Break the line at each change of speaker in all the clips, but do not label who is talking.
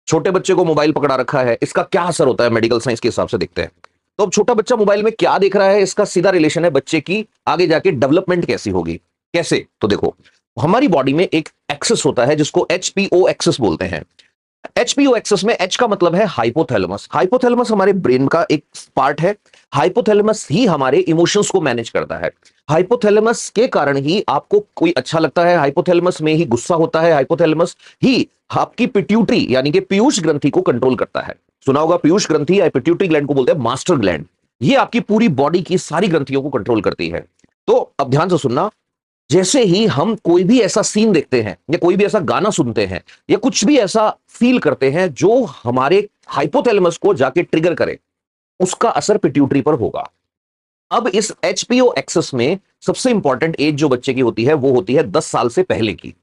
छोटे बच्चे को मोबाइल पकड़ा रखा है, इसका क्या असर होता है मेडिकल साइंस के हिसाब से देखते हैं। तो अब छोटा बच्चा मोबाइल में क्या देख रहा है, इसका सीधा रिलेशन है बच्चे की आगे जाके डेवलपमेंट कैसी होगी। कैसे? तो देखो, हमारी बॉडी में एक एक्सेस होता है जिसको एचपीओ एक्सेस बोलते हैं। एचपीओ एक्सेस में एच का मतलब है हाइपोथैलेमस। हाइपोथैलेमस हमारे ब्रेन का एक पार्ट है। हाइपोथैलेमस ही हमारे इमोशंस को मैनेज करता है। हाइपोथैलेमस के कारण ही आपको कोई अच्छा लगता है, हाइपोथैलेमस में ही गुस्सा होता है, हाइपोथैलेमस ही आपकी पिट्यूटरी यानी कि पीयूष ग्रंथि को कंट्रोल करता है। सुना होगा पीयूष ग्रंथि या पिट्यूटरी ग्लैंड को बोलते हैं मास्टर ग्लैंड। ये आपकी पूरी बॉडी की सारी ग्रंथियों को कंट्रोल करती है। तो अब ध्यान से सुनना, जैसे ही हम कोई भी ऐसा सीन देखते हैं या कोई भी ऐसा गाना सुनते हैं या कुछ भी ऐसा फील करते हैं जो हमारे हाइपोथैलेमस को जाके ट्रिगर करे, उसका असर पिट्यूटरी पर होगा। अब इस एचपीओ एक्सेस में सबसे इंपॉर्टेंट एज जो बच्चे की होती है वो होती है 10 साल से पहले की।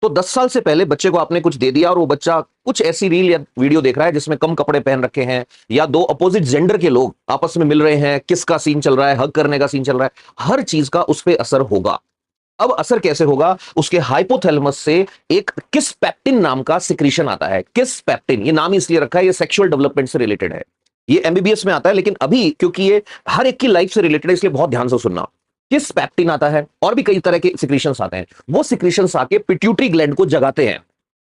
तो 10 साल से पहले बच्चे को आपने कुछ दे दिया और वो बच्चा कुछ ऐसी रील या वीडियो देख रहा है जिसमें कम कपड़े पहन रखे हैं या दो अपोजिट जेंडर के लोग आपस में मिल रहे हैं, किस का सीन चल रहा है, हग करने का सीन चल रहा है, हर चीज का उस पर असर होगा। अब असर कैसे होगा? उसके हाइपोथैलेमस से एक किस पेप्टिन नाम का सिक्रीशन आता है। किस पेप्टिन, ये नाम इसलिए रखा है, ये सेक्सुअल डेवलपमेंट से रिलेटेड है। ये एमबीबीएस में आता है, लेकिन अभी क्योंकि ये हर एक की लाइफ से रिलेटेड है इसलिए बहुत ध्यान से सुनना। किस पेप्टिन आता है और भी कई तरह के सिक्रीशंस आते हैं, वो सिक्रीशंस आके पिट्यूटरी ग्लैंड को जगाते हैं।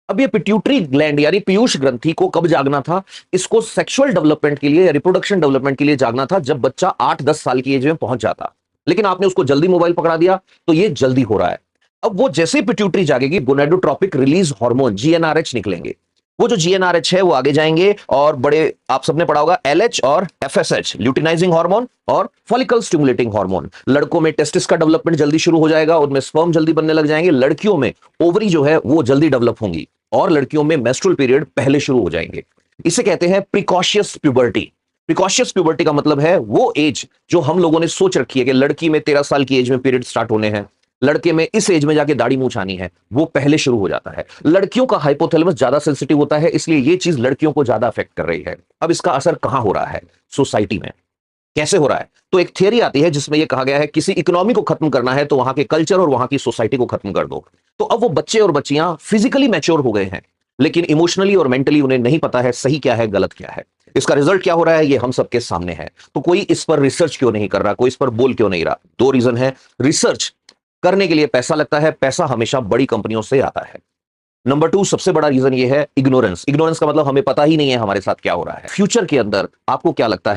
अब ये पिट्यूटरी ग्लैंड यानी पीयूष ग्रंथि को कब जागना था? इसको सेक्सुअल डेवलपमेंट के लिए या रिप्रोडक्शन डेवलपमेंट के लिए जागना था जब बच्चा 8-10 साल की एज में पहुंच जाता। लेकिन आपने उसको जल्दी मोबाइल पकड़ा दिया तो ये जल्दी हो रहा है। अब वो जैसे पिट्यूटरी जागेगी, गोनेडोट्रोपिक रिलीज हार्मोन जीएनआरएच निकलेंगे। वो जो जीएनआरएच है वो आगे जाएंगे और बड़े, आप सबने पढ़ा होगा एलएच और एफएसएच, ल्यूटिनाइजिंग हार्मोन और फॉलिकल स्टिमुलेटिंग हार्मोन। लड़कों में टेस्टिस का डेवलपमेंट जल्दी शुरू हो जाएगा, उनमें स्पर्म जल्दी बनने लग जाएंगे। लड़कियों में ओवरी जो है वो जल्दी डेवलप होंगी और लड़कियों में मेंस्ट्रुअल पीरियड पहले शुरू हो जाएंगे। इसे कहते हैं प्रिकॉशियस प्यूबर्टी। प्रिकॉशियस प्यूबर्टी का मतलब है वो एज जो हम लोगों ने सोच रखी है कि लड़की में 13 साल की एज में पीरियड स्टार्ट होने हैं, लड़के में इस एज में जाके दाढ़ी मूंछ आनी है, वो पहले शुरू हो जाता है। लड़कियों का हाइपोथैलेमस ज्यादा सेंसिटिव होता है, इसलिए ये चीज लड़कियों को ज्यादा अफेक्ट कर रही है। अब इसका असर कहां हो रहा है? सोसाइटी में। कैसे हो रहा है? तो एक थियरी आती है जिसमें यह कहा गया है किसी इकोनॉमी को खत्म करना है तो वहां के कल्चर और वहां की सोसाइटी को खत्म कर दो। तो अब वो बच्चे और बच्चियां फिजिकली मैच्योर हो गए हैं, लेकिन इमोशनली और मेंटली उन्हें नहीं पता है सही क्या है, गलत क्या है। इसका रिजल्ट क्या हो रहा है ये हम सबके सामने है। तो कोई इस पर रिसर्च क्यों नहीं कर रहा, कोई इस पर बोल क्यों नहीं रहा? दो रीजन है। रिसर्च करने के लिए पैसा लगता है, पैसा हमेशा बड़ी कंपनियों से आता है। नंबर 2 सबसे बड़ा रीजन ये है इग्नोरेंस। इग्नोरेंस का मतलब हमें पता ही नहीं है हमारे साथ क्या हो रहा है। फ्यूचर के अंदर आपको क्या लगता है